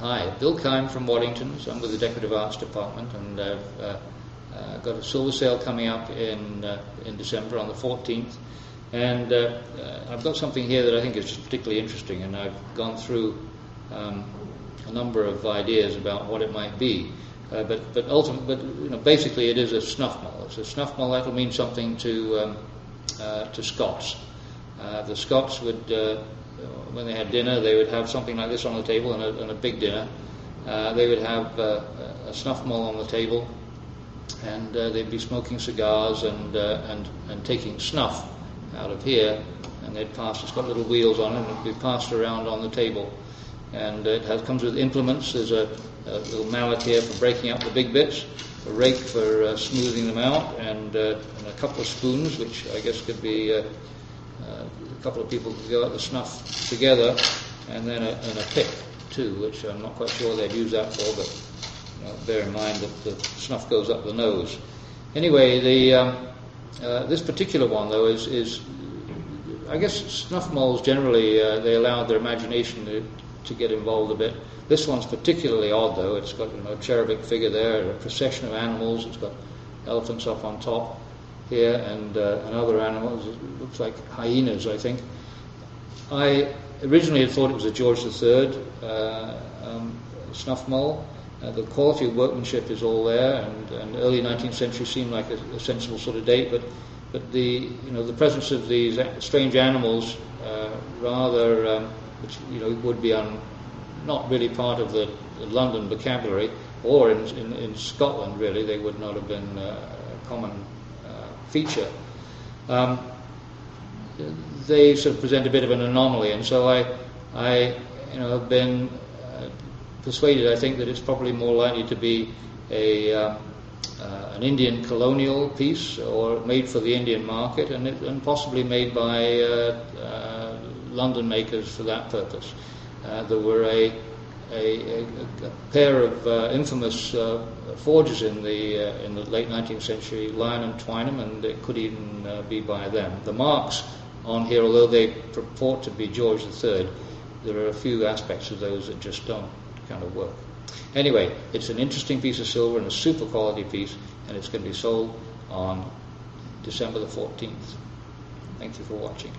Hi, Bill Kime from Waddington. So I'm with the Decorative Arts Department, and I've got a silver sale coming up in December on the 14th. And I've got something here that I think is particularly interesting, and I've gone through a number of ideas about what it might be. But basically it is a snuff mull. It's a snuff mull. That'll mean something to Scots. The Scots would, when they had dinner, they would have something like this on the table, and a big dinner. They would have a snuff mull on the table, and they'd be smoking cigars and taking snuff out of here, and they'd pass. It's got little wheels on it, and it'd be passed around on the table. And it comes with implements. There's a little mallet here for breaking up the big bits, a rake for smoothing them out, and a couple of spoons, which I guess could be a couple of people could go at the snuff together, and then a pick too, which I'm not quite sure they'd use that for, but bear in mind that the snuff goes up the nose. Anyway, this particular one though is I guess snuff mulls generally they allow their imagination to get involved a bit. This one's particularly odd though. It's got a cherubic figure there, a procession of animals. It's got elephants up on top here, and other animals. It looks like hyenas, I think. I originally had thought it was a George III snuff mull. The quality of workmanship is all there, and early 19th century seemed like a sensible sort of date, but the presence of these strange animals which would be not really part of the London vocabulary, or in Scotland really they would not have been a common feature. They sort of present a bit of an anomaly, and so I have been persuaded, I think, that it's probably more likely to be an Indian colonial piece, or made for the Indian market, and possibly made by London makers for that purpose. There were a pair of infamous forgers in the late 19th century, Lyon and Twynham, and it could even be by them. The marks on here, although they purport to be George III, there are a few aspects of those that just don't kind of work. Anyway, it's an interesting piece of silver and a super quality piece, and it's going to be sold on December the 14th. Thank you for watching.